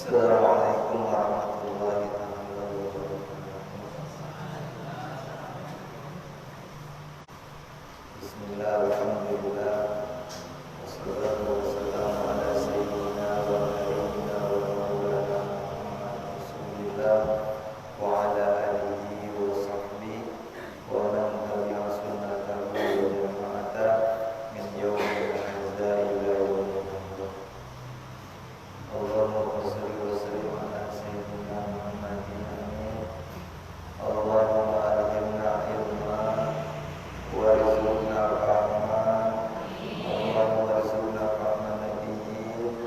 Assalamualaikum warahmatullahi wabarakatuh. Bismillah, alhamdulillah, wassalatu wassalamu ala sayyidina wa nabiyyina wa maulana Muhammad Rasulillah wa ala alihi wa sahbihi wa man tabi'a sunnatahu wa jama'ata min yawmil hadza ila yaumil qiyamah. Allahumma shalli wa sallim ala sayyidina Muhammadin amin. Allahumma alhimna ilman warzuqna fahman. Allahumma warzuqna fahman nabiyyin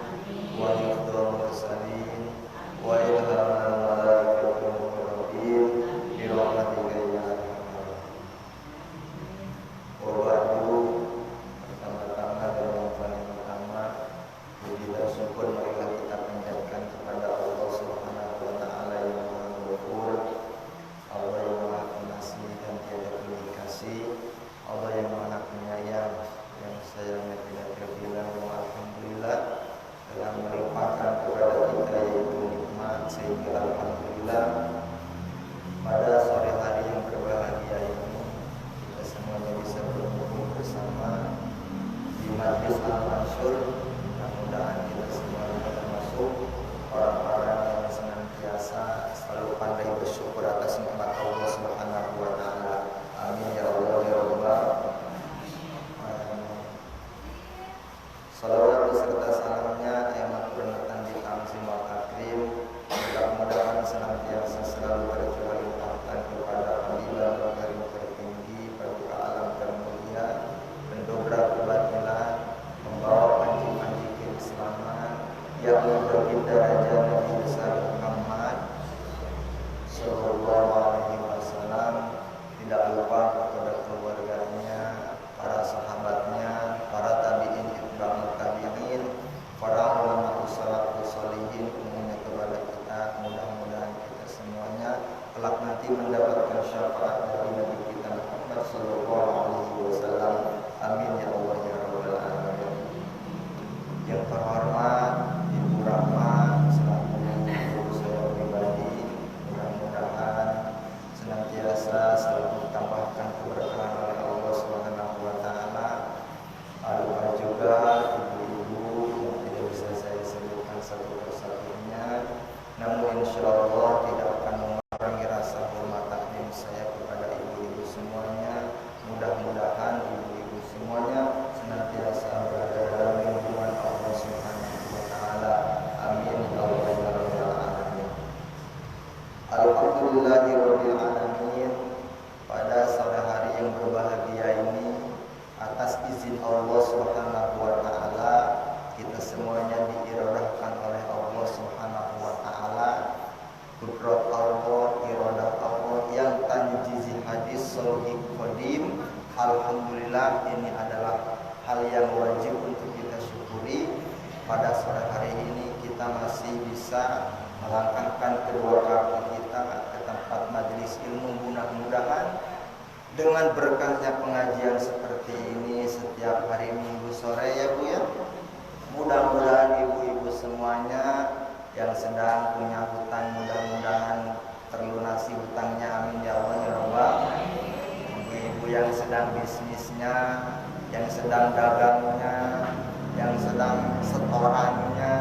wa hifdzal mursalin wa ilhamal malaikatil muqarrabin bi rahmatika ya arhamar rahimin. Wa ba'du, pertama-tama dan yang paling utama, puji dan syukur marilah kita panjatkan kepada Allah Subhanahu wa taala yang Maha Ghafur, Allah yang Maha Pengasih dan tiada belas kasih, Allah yang Maha Penyayang, yang sayangnya tidak terbilang. Alhamdulillah telah melimpahkan kepada kita yaitu nikmat, sehingga alhamdulillah pada sore hari yang berbahagia ini kita semuanya bisa berkumpul bersama di Majlis Al-Mansur. Mudah-mudahan kita semuanya termasuk orang-orang yang senantiasa selalu pandai bersyukur atas nikmat Allah Subhanahu wa taala. Amin ya Allah ya Rabbal alamin. Salawat beserta salamnya yang bernutan di Tamzim wal Takrim, mudah-mudahan senantiasa selalu tercurah limpahkan kepada Fadilah Karim tertinggi, Paduka Alam termulia, pendobrak kebatilan, membawa panji-panji keislaman yang memberi derajat Nabi besar Muhammad Sallallahu Alaihi Wasallam, tidak lupa kepada keluarganya, para sahabatnya, para tabiin, itba'ut tabiin, para ulama salafus shalihin, umumnya kepada kita. Mudah-mudahan kita semuanya kelak nanti mendapatkan syafaat dari Nabi kita Muhammad Sallallahu Alaihi Wasallam. Amin ya Allah ya Rabbal alamin. Yang terhormat Ibu Rahma selaku guru saya pribadi, mudah-mudahan senantiasa selalu ditambahkan keberkahan oleh Allah Subhanahu wa taala. Lupa juga ibu-ibu yang tidak bisa saya sebutkan satu persatunya, namun insya Allah tidak akan mengurangi rasa hormat takdim saya kepada ibu-ibu semuanya. Mudah-mudahan ibu-ibu semuanya senantiasa berada dalam lindungan Allah Subhanahu wa taala. Amin ya Allah ya Rabbal alamin. Alhamdulillahirabbil alamin. Pada sore hari yang berbahagia ini, atas izin Allah Subhanahu wa taala, kita semuanya diiradahkan oleh Allah Subhanahu wa taala. Qudrat Allah, iradah Allah yang tanjizi hadis sahih qadim. Alhamdulillah, ini adalah hal yang wajib untuk kita syukuri. Pada sore hari ini kita masih bisa melangkahkan kedua kaki kita ke tempat majelis ilmu. Mudah-mudahan dengan berkahnya pengajian seperti ini setiap hari Minggu sore ya Bu ya. Mudah-mudahan ibu-ibu semuanya yang sedang punya hutang, mudah-mudahan terlunasi hutangnya. Amin ya Allah ya Rabbal. Ibu-ibu yang sedang bisnisnya, yang sedang dagangnya, yang sedang setorannya,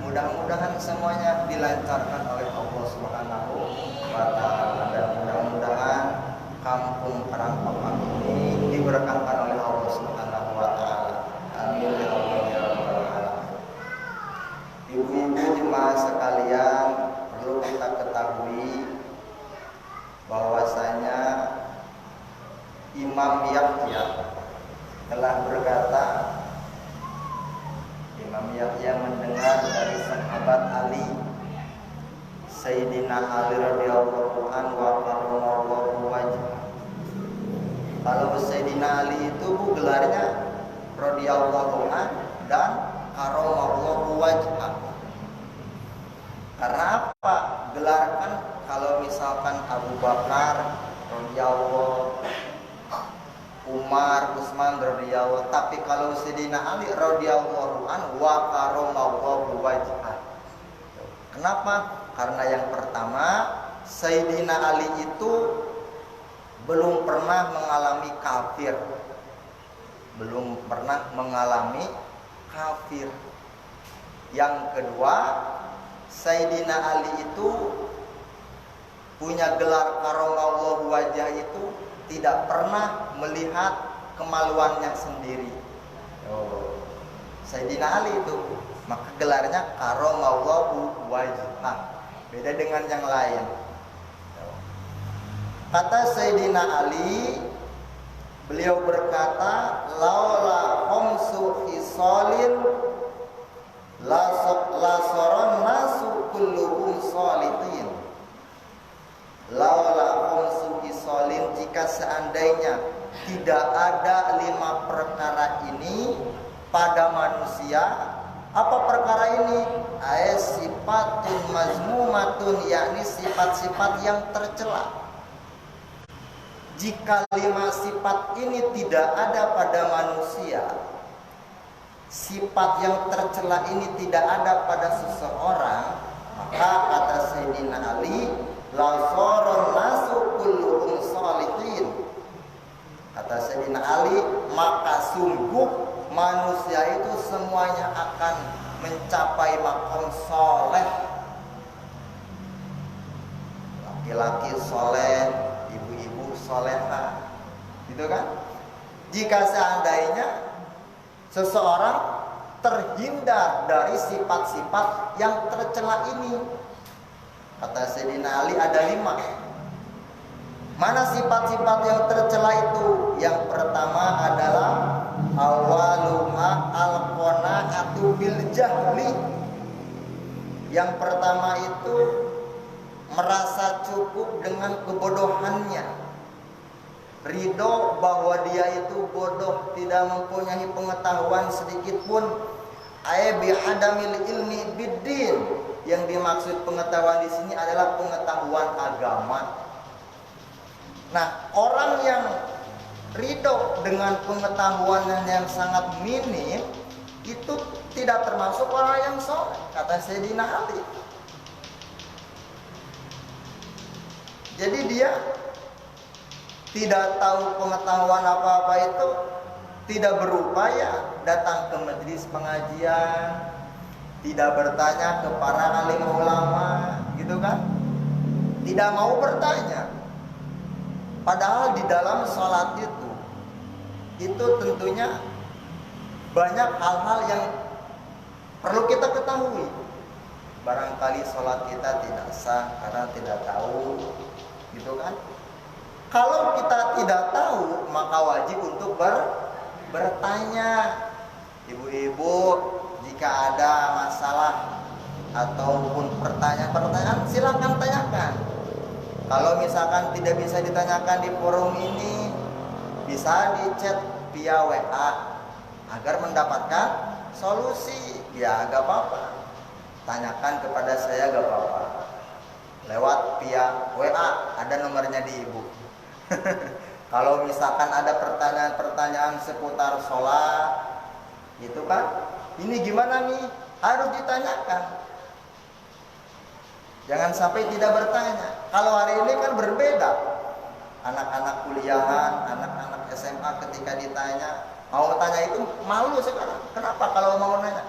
mudah-mudahan semuanya dilancarkan oleh Allah Subhanahu wa taala, dan mudah-mudahan kampung Karangpapak ini diberkahkan oleh Allah Subhanahu wa taala. Amin ya Allah ya Rabbal alamin. Ibu-ibu jemaah sekalian, perlu kita ketahui bahwasanya Imam Yahya telah berkata, Imam Yahya mendengar dari sahabat Ali, Sayyidina Ali radhiyallahu anhu wa karramallahu wajhah. Kalau Sayyidina Ali itu Bu gelarnya radhiyallahu anhu dan karramallahu wajhah. Karena apa? Gelar kan kalau misalkan Abu Bakar radhiyallahu, Umar, Utsman radhiyallahu, tapi kalau Sayyidina Ali radhiyallahu anhu wa karramallahu wajhah. Kenapa? Karena yang pertama, Sayyidina Ali itu belum pernah mengalami kafir. Belum pernah mengalami kafir. Yang kedua, Sayyidina Ali itu punya gelar karamallahu wajah itu tidak pernah melihat kemaluannya sendiri. Sayyidina Ali itu, maka gelarnya karamallahu wajah. Beda dengan yang lain. Kata Sayyidina Ali, beliau berkata, laula khamsu khisalin la saran nasu kulluhum shalihin. Laula khamsu khisalin, jika seandainya tidak ada 5 perkara ini pada manusia. Apa perkara ini? Sifatun mazmumatun, yakni sifat-sifat yang tercela. Jika 5 sifat ini tidak ada pada manusia, sifat yang tercela ini tidak ada pada seseorang, maka kata Sayyidina Ali, la saron nasu kulluhum shalihin. Kata Sayyidina Ali, maka sungguh manusia itu semuanya akan mencapai maqam soleh. Laki-laki soleh, ibu-ibu soleha, gitu kan? Jika seandainya seseorang terhindar dari sifat-sifat yang tercela ini, kata Sayyidina Ali ada 5. Mana sifat-sifat yang tercela itu? Yang pertama adalah awaluha al-qanaatu bil jahli. Yang pertama itu merasa cukup dengan kebodohannya. Ridho bahwa dia itu bodoh, tidak mempunyai pengetahuan sedikit pun. Bi adamil ilmi biddin. Yang dimaksud pengetahuan di sini adalah pengetahuan agama. Nah, orang yang ridho dengan pengetahuan yang sangat minim itu tidak termasuk orang yang soleh, kata Sayyidina Ali. Jadi dia tidak tahu pengetahuan apa-apa itu, tidak berupaya datang ke majelis pengajian, tidak bertanya ke para alim ulama, gitu kan? Tidak mau bertanya. Padahal di dalam sholat itu tentunya banyak hal-hal yang perlu kita ketahui. Barangkali sholat kita tidak sah karena tidak tahu, gitu kan? Kalau kita tidak tahu, maka wajib untuk bertanya. Ibu-ibu, jika ada masalah ataupun pertanyaan-pertanyaan, silakan tanyakan. Kalau misalkan tidak bisa ditanyakan di forum ini, bisa di chat via WA agar mendapatkan solusi. Ya gak apa-apa, tanyakan kepada saya gak apa-apa. Lewat via WA, ada nomornya di ibu. Kalau misalkan ada pertanyaan-pertanyaan seputar sholat, gitu kan, ini gimana nih, harus ditanyakan. Jangan sampai tidak bertanya. Kalau hari ini kan berbeda. Anak-anak kuliahan, anak-anak SMA ketika ditanya, mau tanya itu malu sekarang. Kenapa kalau mau nanya?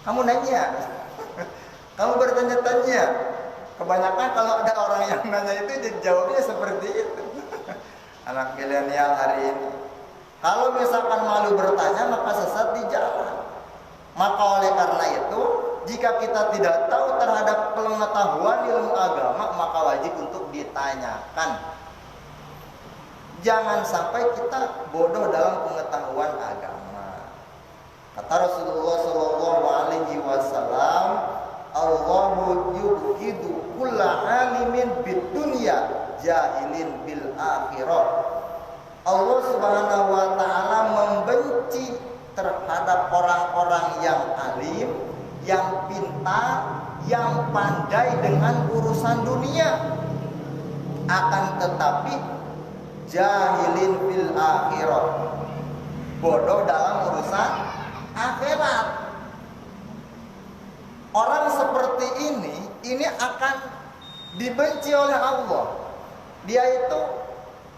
Kamu nanya. Kamu bertanya-tanya. Kebanyakan kalau ada orang yang nanya itu jawabnya seperti itu. Anak milenial hari ini. Kalau misalkan malu bertanya, maka sesat di jalan. Maka oleh karena itu, jika kita tidak tahu terhadap pengetahuan ilmu agama, maka wajib untuk ditanyakan. Jangan sampai kita bodoh dalam pengetahuan agama. Kata Rasulullah SAW, Allahu yubghidu kulla alimin bid dunya jahilin bil akhirah. Allah Subhanahu wa taala membenci terhadap orang-orang yang alim, yang pintar, yang pandai dengan urusan dunia, akan tetapi jahilin fil akhirah, bodoh dalam urusan akhirat. Orang seperti seperti ini akan dibenci oleh Allah. Dia itu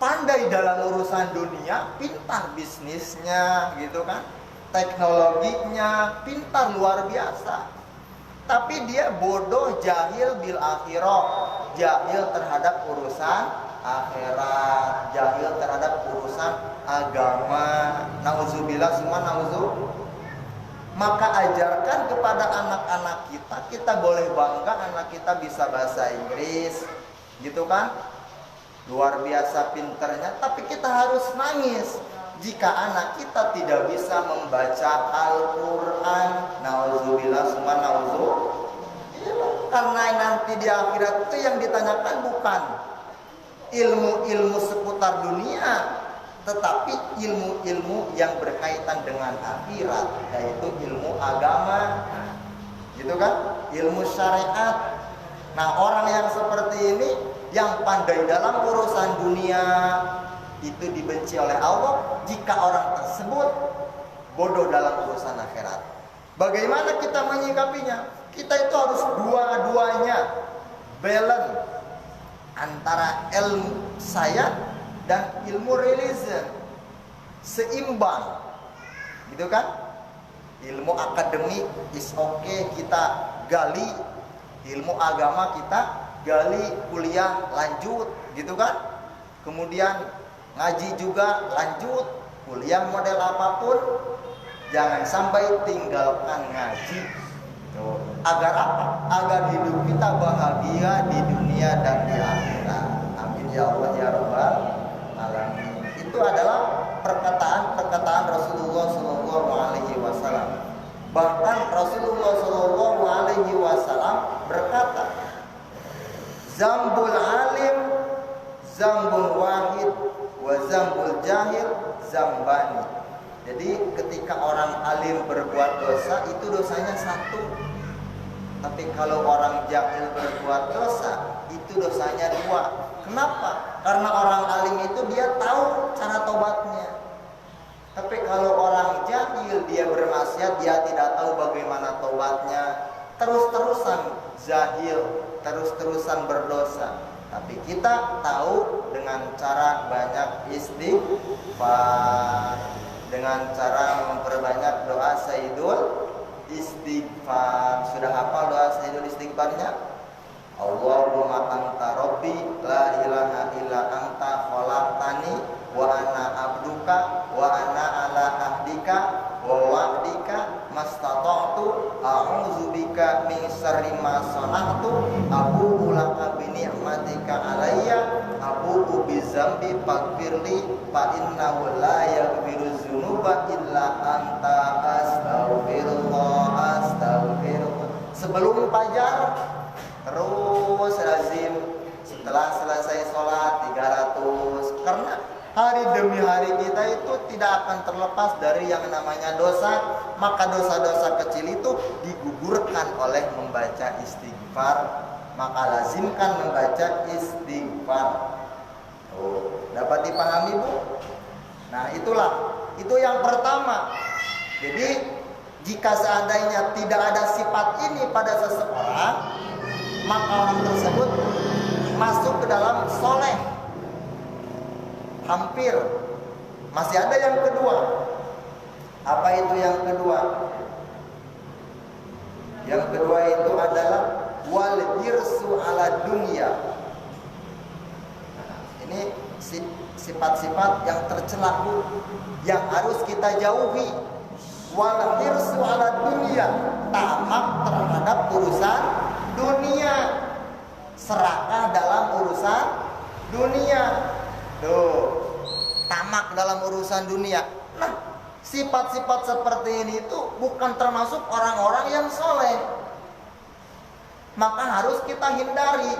pandai dalam urusan dunia, pintar bisnisnya gitu kan, teknologinya pintar luar biasa, tapi dia bodoh, jahil bil akhirah, jahil terhadap urusan akhirat, jahil terhadap urusan agama. Nauzubillah summa nauzubillah. Maka ajarkan kepada anak-anak kita boleh bangga anak kita bisa bahasa Inggris, gitu kan? Luar biasa pinternya, tapi kita harus nangis jika anak kita tidak bisa membaca Al-Quran. Nauzubillah summa nauzubillah. Karena nanti di akhirat itu yang ditanyakan bukan ilmu-ilmu seputar dunia, tetapi ilmu-ilmu yang berkaitan dengan akhirat, yaitu ilmu agama, gitu kan, ilmu syariat. Nah, orang yang seperti ini, yang pandai dalam urusan dunia, itu dibenci oleh Allah jika orang tersebut bodoh dalam urusan akhirat. Bagaimana kita menyikapinya? Kita itu harus dua-duanya balance antara ilmu saya dan ilmu religion, seimbang, gitu kan? Ilmu akademik is okay, kita gali, ilmu agama kita gali, kuliah lanjut, gitu kan? Kemudian ngaji juga lanjut, kuliah model apapun, jangan sampai tinggalkan ngaji. Tuh. Agar apa? Agar hidup kita bahagia di dunia dan di akhirat. Amin ya Allah ya Rabbal alamin. Itu adalah perkataan Rasulullah Shallallahu Alaihi Wasallam. Bahkan Rasulullah Shallallahu Alaihi Wasallam berkata, zambul alim zambul wahid wa zambul jahil zambani. Jadi ketika orang alim berbuat dosa, itu dosanya satu. Tapi kalau orang jahil berbuat dosa, itu dosanya dua. Kenapa? Karena orang alim itu dia tahu cara tobatnya. Tapi kalau orang jahil, dia bermaksiat, dia tidak tahu bagaimana tobatnya, terus-terusan jahil, terus-terusan berdosa. Tapi kita tahu dengan cara banyak istighfar, dengan cara memperbanyak doa sayyidul istighfar. Sudah hafal doa sayyidul istighfarnya? Allahumma anta rabbi la ilaha illa anta khalaqtani wa ana abduka wa ana ala ahdika wa wa'dika mastata'tu a'udzubika min syarri ma sana'tu abu'u laka bi ni'matika alayya abu'u bi dzambi faghfirli fa innahu la yaghfiru dzunuba illa anta astaghfirullah. Sebelum fajar terus lazim, setelah selesai sholat 300. Karena hari demi hari kita itu tidak akan terlepas dari yang namanya dosa. Maka dosa-dosa kecil itu digugurkan oleh membaca istighfar. Maka lazimkan membaca istighfar. Dapat dipahami, Bu? Nah, itu yang pertama. Jadi jika seandainya tidak ada sifat ini pada seseorang, maka orang tersebut masuk ke dalam soleh. Hampir. Masih ada yang kedua. Apa itu yang kedua? Yang kedua itu adalah wal hirsu ala dunya. Ini sifat-sifat yang tercela, yang harus kita jauhi. Wal hirsu ala dunya, tamak terhadap urusan dunia, serakah dalam urusan dunia. Tuh, tamak dalam urusan dunia. Nah, sifat-sifat seperti ini itu bukan termasuk orang-orang yang soleh. Maka harus kita hindari.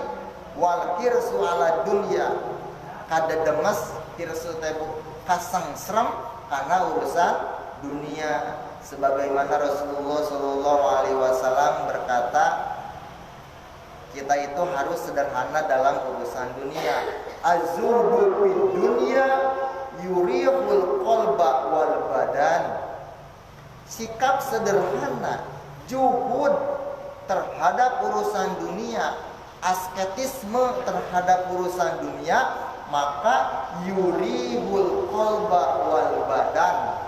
Wal hirsu ala dunya, kada demes hirsu tebu kasang serem karena urusan dunia. Sebagaimana Rasulullah Shallallahu Alaihi Wasallam berkata, kita itu harus sederhana dalam urusan dunia. Az-zuhdu fid dunya yurihul qalba wal badan. Sikap sederhana, juhud terhadap urusan dunia, asketisme terhadap urusan dunia, maka yuribul qalba wal badan,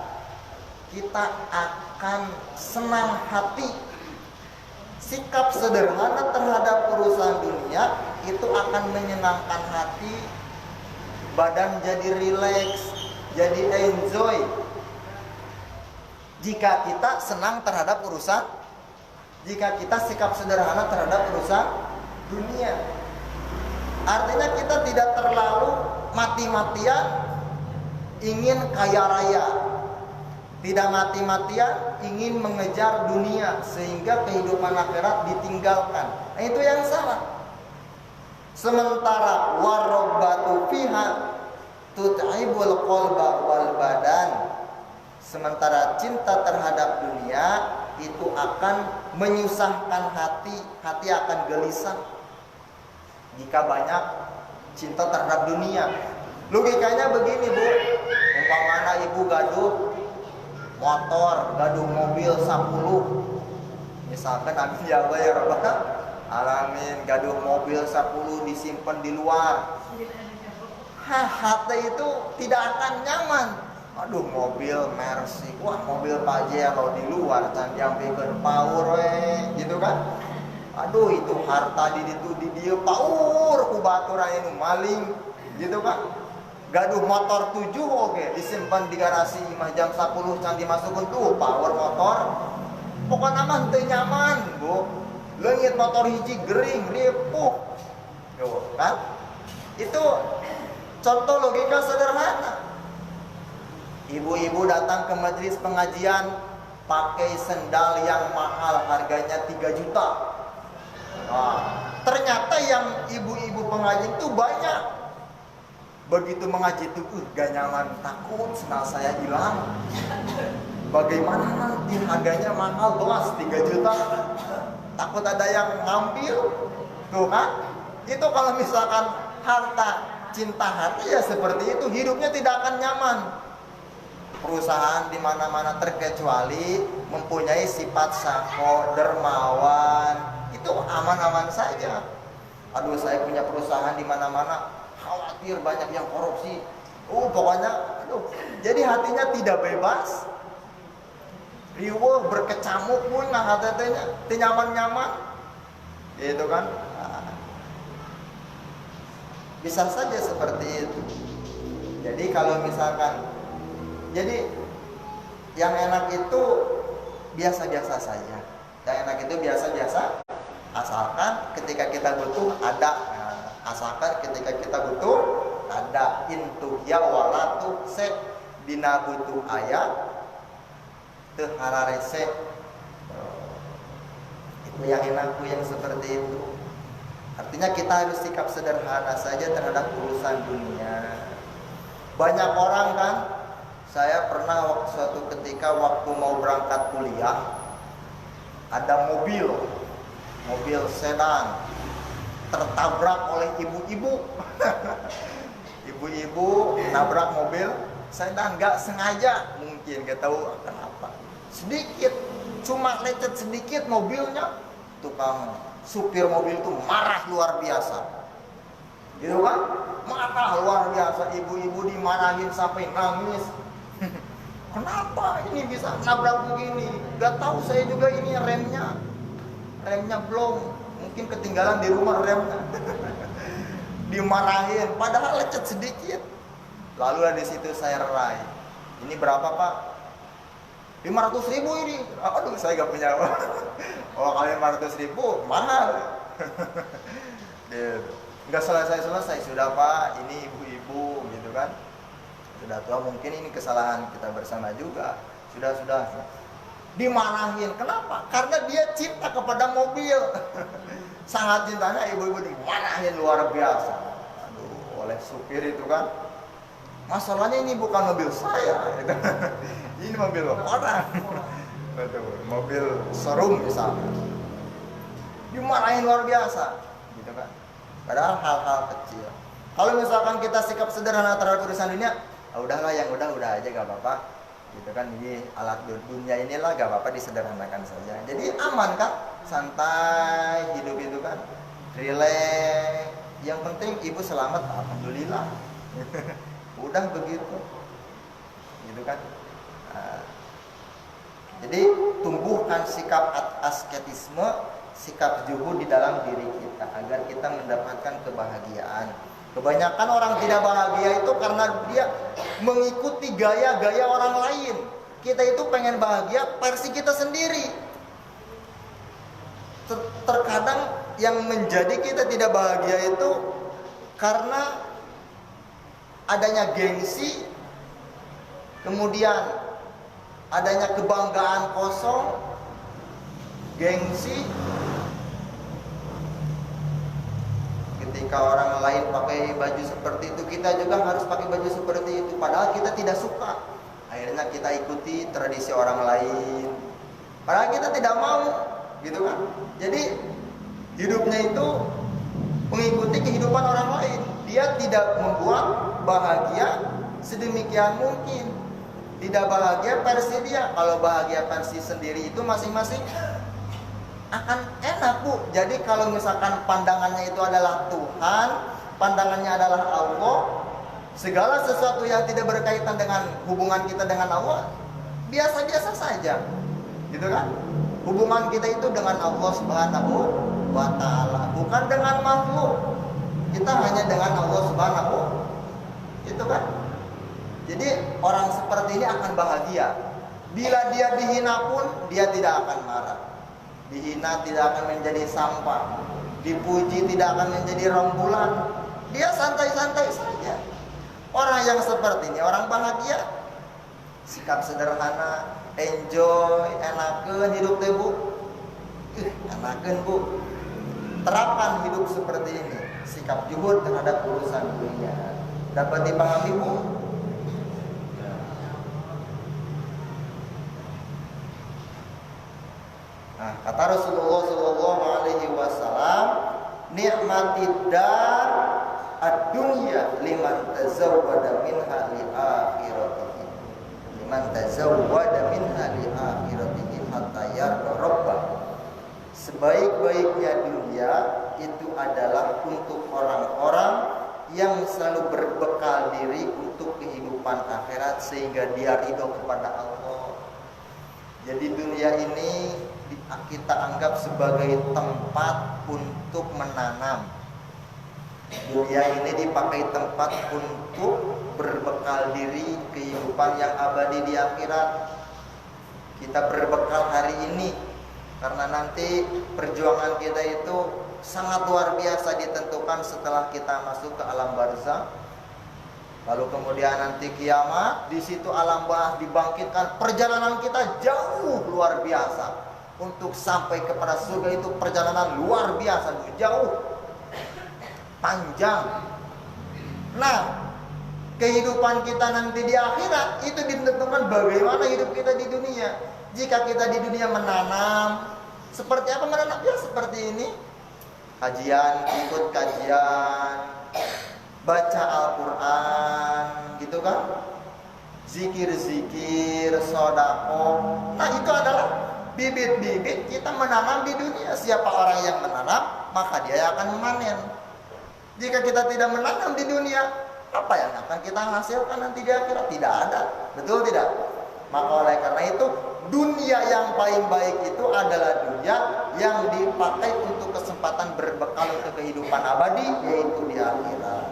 kita akan senang hati. Sikap sederhana terhadap urusan dunia itu akan menyenangkan hati, badan jadi rileks, jadi enjoy. Jika kita senang terhadap urusan, jika kita sikap sederhana terhadap urusan dunia, artinya kita tidak terlalu mati-matian ingin kaya raya, tidak mati-matian ingin mengejar dunia sehingga kehidupan akhirat ditinggalkan. Nah, itu yang salah. Sementara warabbatu fiha tut'ibul qalba wal badan, sementara cinta terhadap dunia itu akan menyusahkan hati, hati akan gelisah jika banyak cinta terhadap dunia. Logikanya begini, Bu. Umpamanya ibu gaduh motor, gaduh mobil 10. Misalkan amin ya Allah ya Rabbana alamin, gaduh mobil 10 disimpan di luar. Hati itu tidak akan nyaman. Aduh, mobil Mercy, wah mobil Pajero di luar can diambilkeun power gitu kan. Aduh, itu harta di dia power ku batur aya nu maling gitu kan. Gaduh motor 7 oke disimpan di garasi mah jam 10 can dimasukkeun tuh power motor. Pokoknya mah teu nyaman, Bu. Leungit motor hiji gering ripuh. Tuh, kan? Itu contoh logika sederhana. Ibu-ibu datang ke majelis pengajian pakai sendal yang mahal, harganya 3 juta. Nah, ternyata yang ibu-ibu pengajian itu banyak. Begitu mengaji itu, gak nyaman, takut sendal saya hilang. Bagaimana nanti harganya mahal, belas 3 juta. Takut ada yang ngambil. Tuh kan? Itu kalau misalkan harta, cinta hati ya seperti itu, hidupnya tidak akan nyaman. Perusahaan di mana-mana terkecuali mempunyai sifat sakho, dermawan, itu aman-aman saja. Aduh, saya punya perusahaan di mana-mana, khawatir banyak yang korupsi. Pokoknya, aduh, jadi hatinya tidak bebas. Riweuh berkecamuk pun nah hatinya, nyaman-nyaman. Gitu kan? Nah, bisa saja seperti itu. Jadi kalau misalkan, jadi yang enak itu biasa-biasa saja. Yang enak itu biasa-biasa, asalkan ketika kita butuh ada. Nah, asalkan ketika kita butuh ada. Intu ya walatu se dina butuh ayat teu hararese. Itu yang enak, yang seperti itu. Artinya kita harus sikap sederhana saja terhadap urusan dunia. Banyak orang kan, saya pernah suatu ketika waktu mau berangkat kuliah, ada mobil sedan tertabrak oleh ibu-ibu. Ibu-ibu nabrak mobil sedan, nggak sengaja, mungkin nggak tahu kenapa. Sedikit, cuma lecet sedikit mobilnya, tukang supir mobil itu marah luar biasa. Gitu kan? Marah luar biasa, ibu-ibu dimarahin sampai nangis. Kenapa ini bisa nabrak begini? Gak tahu saya juga, ini remnya belum, mungkin ketinggalan di rumah remnya. Dimarahin, padahal lecet sedikit. Lalu di situ saya rai. Ini berapa Pak? 500.000 ini. Aduh, saya gak punya uang. Oh, kali 500.000 mahal. Gak selesai sudah Pak. Ini ibu-ibu gitu kan. Sudah tua, mungkin ini kesalahan kita bersama juga. Sudah. Dimarahin. Kenapa? Karena dia cinta kepada mobil. Sangat cintanya, ibu-ibu dimarahin luar biasa. Aduh, oleh supir itu kan. Masalahnya ini bukan mobil saya. Ini mobil orang. Mobil showroom misalnya. Dimarahin luar biasa. Gitu kan. Padahal hal-hal kecil. Kalau misalkan kita sikap sederhana terhadap urusan dunia, udahlah, yang udah aja gak apa-apa gitu kan. Ini alat dunia inilah, gak apa-apa disederhanakan saja, jadi aman kan. santai hidup itu kan, rileks. Yang penting ibu selamat, alhamdulillah. Udah begitu, gitu kan. Nah, jadi tumbuhkan sikap asketisme, sikap zuhud di dalam diri kita agar kita mendapatkan kebahagiaan. Kebanyakan orang tidak bahagia itu karena dia mengikuti gaya-gaya orang lain. Kita itu pengen bahagia versi kita sendiri. Terkadang yang menjadi kita tidak bahagia itu karena adanya gengsi, kemudian adanya kebanggaan kosong, gengsi. Ketika orang lain pakai baju seperti itu, kita juga harus pakai baju seperti itu. Padahal kita tidak suka. Akhirnya kita ikuti tradisi orang lain. Padahal kita tidak mau, gitu kan? Jadi hidupnya itu mengikuti kehidupan orang lain. Dia tidak membuat bahagia sedemikian mungkin. Tidak bahagia versi dia. Kalau bahagia versi sendiri itu masing-masing akan enak, Bu. Jadi kalau misalkan pandangannya itu adalah Tuhan, pandangannya adalah Allah, segala sesuatu yang tidak berkaitan dengan hubungan kita dengan Allah biasa-biasa saja, gitu kan? Hubungan kita itu dengan Allah Subhanahu wa Ta'ala, bukan dengan makhluk. Kita hanya dengan Allah Subhanahu, itu kan? Jadi orang seperti ini akan bahagia. Bila dia dihina pun dia tidak akan marah. Dihina tidak akan menjadi sampah, dipuji tidak akan menjadi rembulan. Dia santai-santai saja. Orang yang seperti ini orang bahagia. Sikap sederhana, enjoy, enakeun hidup teh, Bu. Enakeun, Bu. Terapkan hidup seperti ini. Sikap zuhud terhadap urusan dunia. Dapat dipahami, Bu? Nah, kata Rasulullah sallallahu alaihi wasallam, "Ni'matid dar ad-dunya liman tazawwada minha li akhiratihi." Liman tazawwada minha li akhiratihi hatta yarda rabbah. Sebaik-baiknya dunia itu adalah untuk orang-orang yang selalu berbekal diri untuk kehidupan akhirat sehingga dia ridho kepada Allah. Jadi dunia ini kita anggap sebagai tempat untuk menanam. Dunia ini dipakai tempat untuk berbekal diri kehidupan yang abadi di akhirat. Kita berbekal hari ini karena nanti perjuangan kita itu sangat luar biasa ditentukan setelah kita masuk ke alam barzakh. Lalu kemudian nanti kiamat, di situ alam barzakh dibangkitkan. Perjalanan kita jauh luar biasa. Untuk sampai kepada surga itu perjalanan luar biasa, jauh, panjang. Nah, kehidupan kita nanti di akhirat itu ditentukan bagaimana hidup kita di dunia. Jika kita di dunia menanam, seperti apa menanam? Ya seperti ini. Kajian, ikut kajian, baca Al-Quran, gitu kan? Zikir-zikir, sedekah. Nah, itu adalah bibit-bibit kita menanam di dunia. Siapa orang yang menanam, maka dia akan memanen. Jika kita tidak menanam di dunia, apa yang akan kita hasilkan nanti di akhirat? Tidak ada. Betul tidak? Maka oleh karena itu, dunia yang paling baik itu adalah dunia yang dipakai untuk kesempatan berbekal untuk kehidupan abadi, yaitu di akhirat.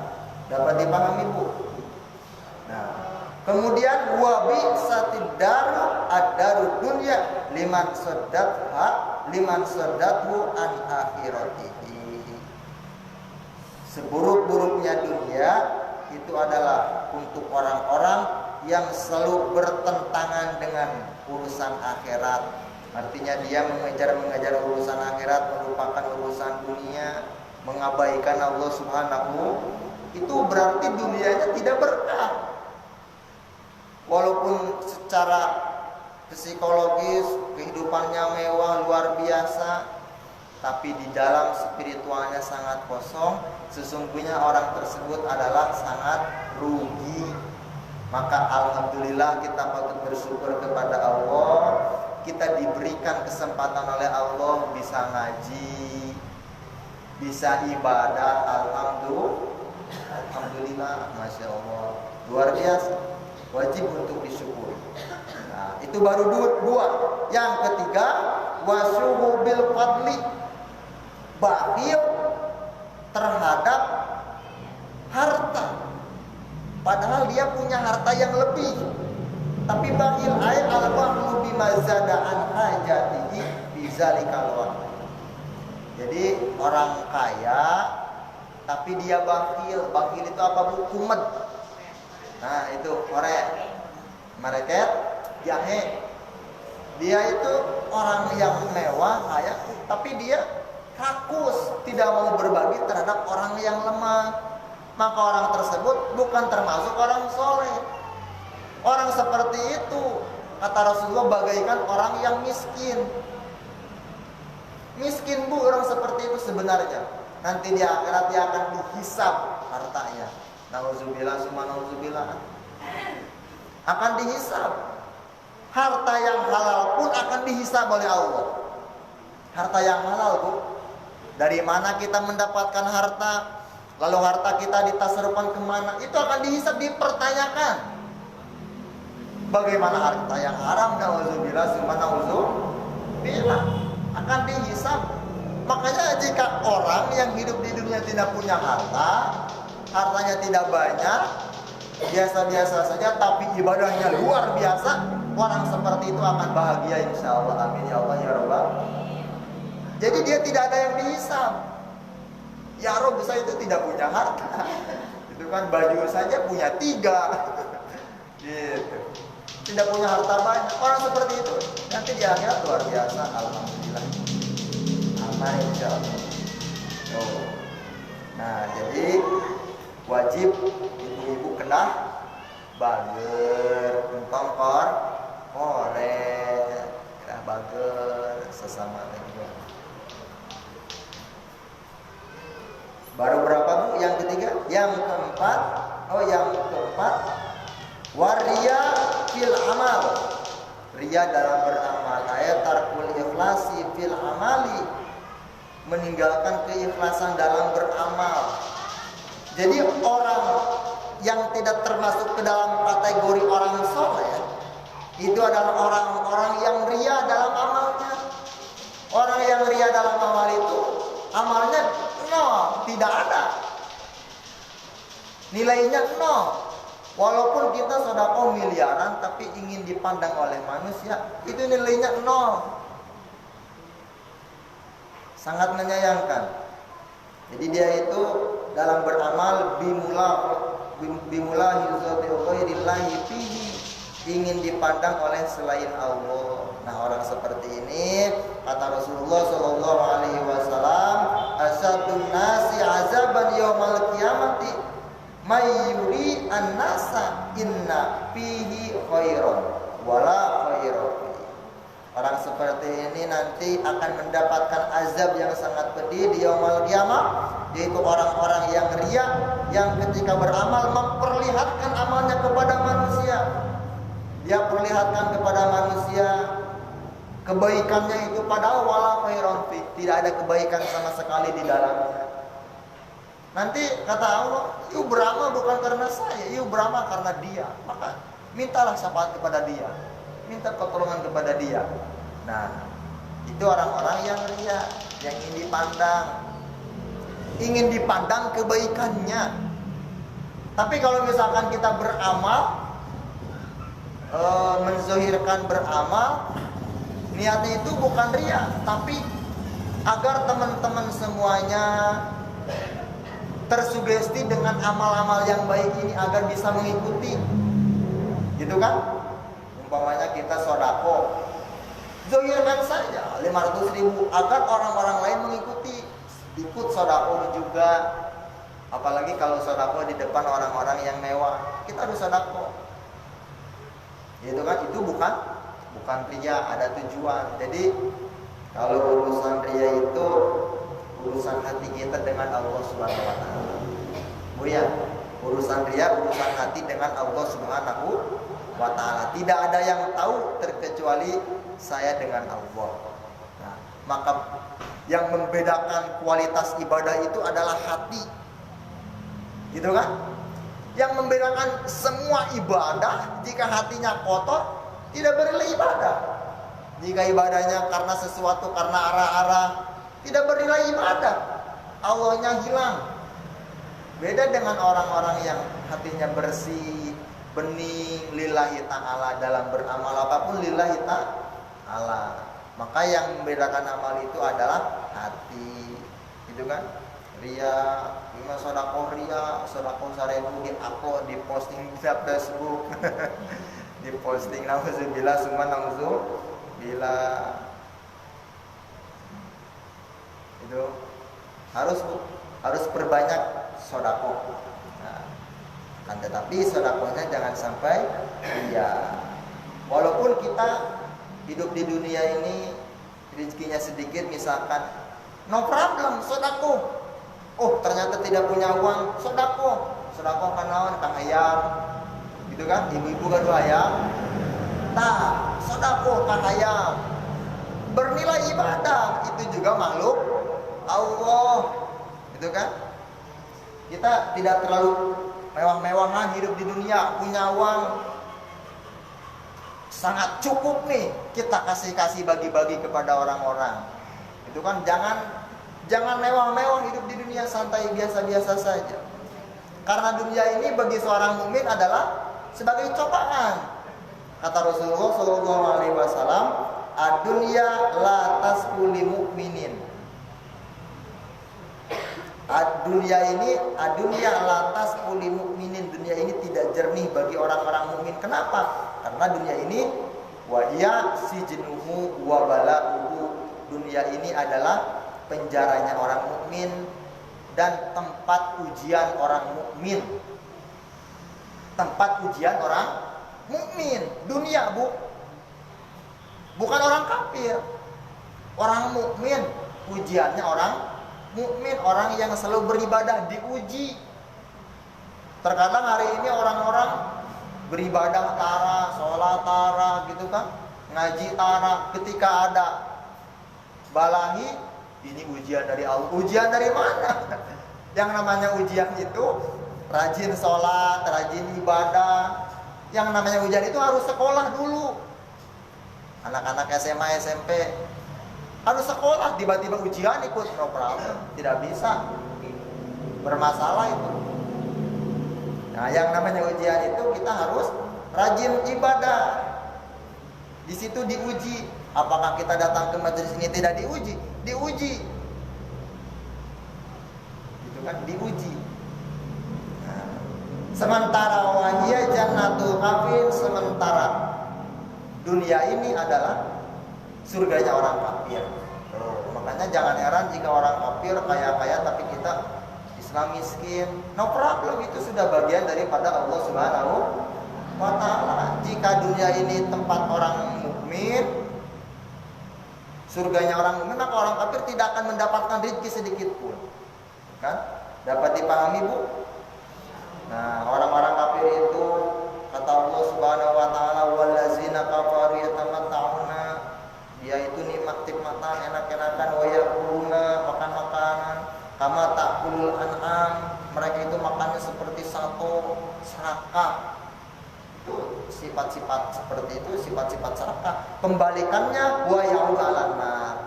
Dapat dipahami, Bu? Nah, kemudian wabi satidaru ad-daru dunya liman saddathu an akhiratihi. Seburuk-buruknya dunia itu adalah untuk orang-orang yang selalu bertentangan dengan urusan akhirat. Artinya dia mengejar urusan akhirat, melupakan urusan dunia, mengabaikan Allah Subhanahu. Itu berarti dunianya tidak berkah. Walaupun secara psikologis kehidupannya mewah luar biasa, tapi di dalam spiritualnya sangat kosong. Sesungguhnya orang tersebut adalah sangat rugi. Maka alhamdulillah kita patut bersyukur kepada Allah kita diberikan kesempatan oleh Allah bisa ngaji, bisa ibadah, alhamdulillah, masya Allah, luar biasa, wajib untuk disyukuri. Nah, itu baru dua. Yang ketiga, wasyuhu bil fadli, bakhil terhadap harta, padahal dia punya harta yang lebih, tapi bakhil ay al-bakhlu bima zada an hajatihi bizalikal waqt. Jadi orang kaya tapi dia bakhil. Bakhil itu apa, Bu? Kumet. Nah, itu korek, market, jahe. Dia itu orang yang mewah, kaya, tapi dia rakus, tidak mau berbagi terhadap orang yang lemah. Maka orang tersebut bukan termasuk orang soleh. Orang seperti itu, kata Rasulullah, bagaikan orang yang miskin. Miskin, Bu, orang seperti itu sebenarnya. Nanti di akhirat dia akan dihisab hartanya. Nauzubillah summa nauzubillah. Akan dihisab. Harta yang halal pun akan dihisab oleh Allah. Harta yang halal, Bu. Dari mana kita mendapatkan harta? Lalu harta kita ditasarufkan kemana? Itu akan dihisab, dipertanyakan. Bagaimana harta yang haram? Nauzubillah summa nauzubillah. Akan dihisab. Makanya jika orang yang hidup di dunia tidak punya harta, hartanya tidak banyak, biasa-biasa saja, tapi ibadahnya luar biasa, orang seperti itu akan bahagia insya Allah. Amin ya Allah ya Rabbal. Jadi dia tidak ada yang dihisab. Ya Rabb, saya itu tidak punya harta. Itu kan baju saja punya 3. Gitu. Tidak punya harta banyak. Orang seperti itu nanti di akhirat luar biasa. Alhamdulillah. Aman insya Allah. Oh. Nah, jadi wajib ibu-ibu kena bager, tongkor, korek, kena bager sesama juga. Baru berapa, Bu? Yang ketiga, yang keempat, waria fil amal. Ria dalam beramal, ayat tarkul ikhlasi fil amali, meninggalkan keikhlasan dalam beramal. Jadi orang yang tidak termasuk ke dalam kategori orang soleh itu adalah orang-orang yang ria dalam amalnya. Orang yang ria dalam amal itu amalnya tidak ada, nilainya 0. Walaupun kita sedekah miliaran tapi ingin dipandang oleh manusia, itu nilainya 0. Sangat menyayangkan. Jadi dia itu dalam beramal bimula hizatillahi fihi, ingin dipandang oleh selain Allah. Nah, orang seperti ini, kata Rasulullah sallallahu alaihi wasallam, asyadun nasi azaban yaumal qiyamati mayyuri an-nasa inna fihi khairan wala khairan. Orang seperti ini nanti akan mendapatkan azab yang sangat pedih di yaumul qiyamah, yaitu orang-orang yang riya, yang ketika beramal memperlihatkan amalnya kepada manusia. Dia perlihatkan kepada manusia kebaikannya itu, padahal wala khairan fi, tidak ada kebaikan sama sekali di dalamnya. Nanti kata Allah, "Iu beramal bukan karena saya, iu beramal karena dia." Maka mintalah syafaat kepada dia, minta pertolongan kepada dia. Nah, itu orang-orang yang ria, yang ingin dipandang kebaikannya. Tapi kalau misalkan kita beramal, menzohirkan beramal, niatnya itu bukan ria, tapi agar teman-teman semuanya tersugesti dengan amal-amal yang baik ini agar bisa mengikuti, gitu kan? Umpamanya kita sodako, zohirkan saja 500.000 agar orang-orang lain mengikuti, ikut sodako juga. Apalagi kalau sodako di depan orang-orang yang mewah, kita harus sodako, gitu kan? Itu bukan ria, ada tujuan. Jadi kalau urusan ria itu urusan hati kita dengan Allah Subhanahu wa taala. Bu ya, urusan ria urusan hati dengan Allah Subhanahu wa wa ta'ala. Tidak ada yang tahu terkecuali saya dengan Allah. Nah, maka yang membedakan kualitas ibadah itu adalah hati. Gitu kan? Yang membedakan semua ibadah, jika hatinya kotor, tidak bernilai ibadah. Jika ibadahnya karena sesuatu, karena arah-arah, tidak bernilai ibadah. Allahnya hilang. Beda dengan orang-orang yang hatinya bersih, bening, lillahi ta'ala, dalam beramal apapun lillahi ta'ala. Maka yang membedakan amal itu adalah hati. Gitu kan? Ria, lima sodakoh ria, sodakoh 1000 di posting di Facebook. Di posting nauzubillah summa nauzubillah. Itu harus perbanyak sodakoh. Nah, kan tetapi sodakohnya jangan sampai ria. Walaupun kita hidup di dunia ini rezekinya sedikit, misalkan no problem sodakoh. Oh ternyata tidak punya uang, sodakoh kanaon kang hayam, gitu kan? Ibu-ibu kan hayam, nah sodakoh kang hayam, bernilai ibadah. Itu juga makhluk Allah, gitu kan? Kita tidak terlalu mewah-mewahan hidup di dunia, punya uang sangat cukup nih, kita kasih bagi-bagi kepada orang-orang. Itu kan jangan mewah-mewah hidup di dunia, santai biasa-biasa saja. Karena dunia ini bagi seorang mukmin adalah sebagai cobaan. Kata Rasulullah SAW, ad-dunya la tasqu lil mu'minin. Ad-dunya la tasqu lil mu'minin. Dunia ini tidak jernih bagi orang-orang mukmin. Kenapa? Karena dunia ini wa hiya sijnuhu wa bala'uhu. Dunia ini adalah penjaranya orang mukmin dan tempat ujian orang mukmin. Tempat ujian orang mukmin. Dunia, Bu. Bukan orang kafir. Orang mukmin, ujiannya orang mukmin, orang yang selalu beribadah diuji. Terkadang hari ini orang-orang beribadah tara, sholat tara, gitu kan, ngaji tara, ketika ada balahi, ini ujian dari Allah. Ujian dari mana? Yang namanya ujian itu rajin sholat, rajin ibadah. Yang namanya ujian itu harus sekolah dulu. Anak-anak SMA, SMP harus sekolah, tiba-tiba ujian ikut, no problem, tidak bisa, bermasalah itu. Nah, yang namanya ujian itu kita harus rajin ibadah. Di situ diuji. Apakah kita datang ke majelis ini tidak diuji? Diuji. Itu kan diuji. Nah, sementara wahia jannatul kafir, sementara dunia ini adalah surganya orang kafir. Makanya jangan heran jika orang kafir kaya-kaya tapi kita Islam miskin. No problem, itu sudah bagian daripada Allah Subhanahu wa ta'ala. Jika dunia ini tempat orang mukmin, surganya orang mukmin, maka orang kafir tidak akan mendapatkan rezeki sedikit pun. Kan? Dapat dipahami, Bu? Nah, orang-orang kafir itu kata Allah Subhanahu wa ta'ala, wallazina kafaru yatamatta'una, dia itu nikmat-nikmatan, enak-enakan, wa yakuluna, makan-makanan, kama ta'kulul an'am, mereka itu makannya seperti sato, serakah. Itu sifat-sifat seperti itu, sifat-sifat serakah. Kembalikannya wa ya'ulan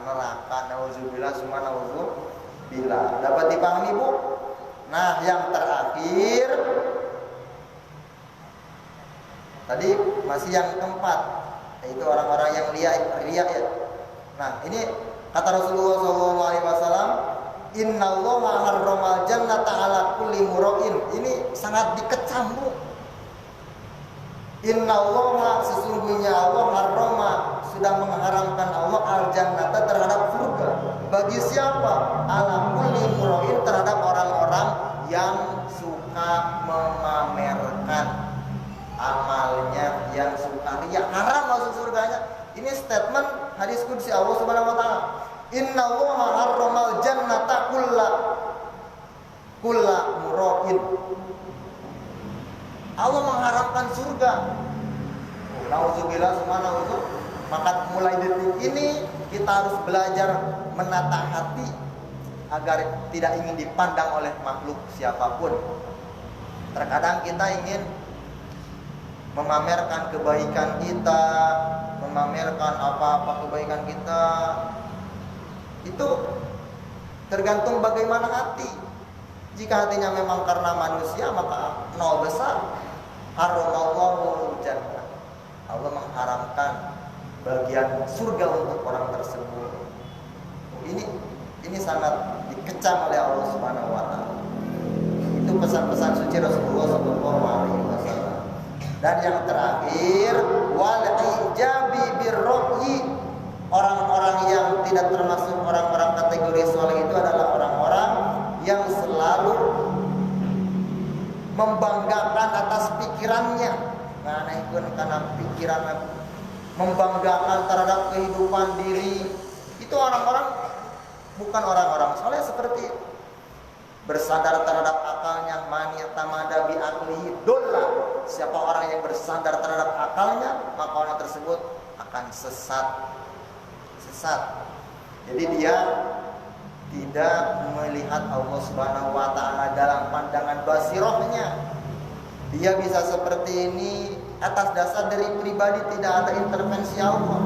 neraka, nauzubillah summa nauzubillah. Dapat dipahami, Bu? Nah, yang terakhir tadi masih yang keempat, yaitu orang-orang yang riya ya. Nah, ini kata Rasulullah SAW, innallaha harramal jannata ala kulli mura'in. Ini sangat dikecam, Bu. Innallaha, sesungguhnya Allah, harrama, sudah mengharamkan Allah al-jannata, terhadap surga. Bagi siapa? Ala kulli mura'in, terhadap orang-orang yang suka memamerkan amalnya, yang suka riya. Haram masuk surganya. Ini statement hadis qudsi Allah Subhanahu wa taala. Innallaha harramal jannata kulla mura'in. Allah mengharapkan surga Nauzubillah semua nauzub. Maka mulai detik ini kita harus belajar menata hati agar tidak ingin dipandang oleh makhluk siapapun. Terkadang kita ingin memamerkan kebaikan kita, memamerkan apa-apa kebaikan kita. Itu tergantung bagaimana hati. Jika hatinya memang karena manusia, maka nol besar. Haramallahu jannah. Allah mengharamkan bagian surga untuk orang tersebut. Ini sangat dikecam oleh Allah Subhanahu wa taala. Itu pesan-pesan suci Rasulullah sallallahu alaihi wasallam. Dan yang terakhir, wal ijabi birruhi. Orang-orang yang tidak termasuk orang-orang kategori saleh itu adalah orang-orang yang selalu membanggakan atas pikirannya. Nganehkeun kana pikiran, membanggakan terhadap kehidupan diri. Itu orang-orang bukan orang-orang saleh seperti itu. Bersandar terhadap akalnya, man yatamada bi aqlihi dolla. Siapa orang yang bersandar terhadap akalnya, maka orang tersebut akan sesat. Jadi dia tidak melihat Allah Subhanahu wa taala dalam pandangan basirahnya. Dia bisa seperti ini atas dasar dari pribadi, tidak ada intervensi Allah.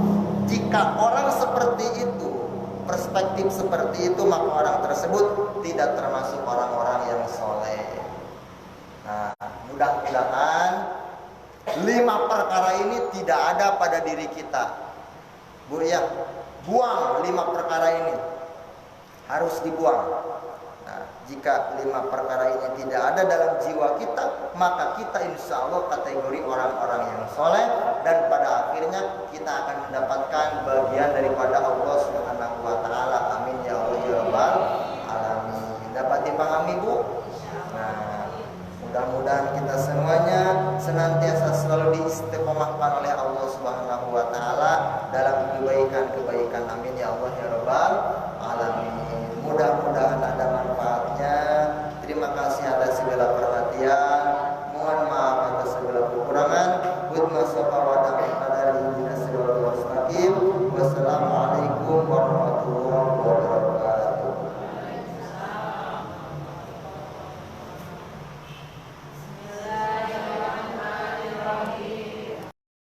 Jika orang seperti itu, perspektif seperti itu, maka orang tersebut tidak termasuk orang-orang yang soleh. Nah, mudah-mudahan 5 perkara ini tidak ada pada diri kita. Bu ya, buang 5 perkara ini, harus dibuang. Nah, jika 5 perkara ini tidak ada dalam jiwa kita, maka kita insya Allah kategori orang-orang yang soleh, dan pada akhirnya kita akan mendapatkan bagian daripada Allah Subhanahu wa taala. Amin ya Allah ya rabbal alamin. Dapat dipahami, Bu? Nah, mudah-mudahan kita semuanya senantiasa selalu diistiqomahkan oleh Allah Subhanahu wa taala dalam kebaikan-kebaikan. Amin ya Allah ya rabbal alamin. Mudah-mudahan ada manfaatnya. Terima kasih atas segala perhatian. Mohon maaf atas segala kekurangan. Wassalamualaikum warahmatullahi wabarakatuh.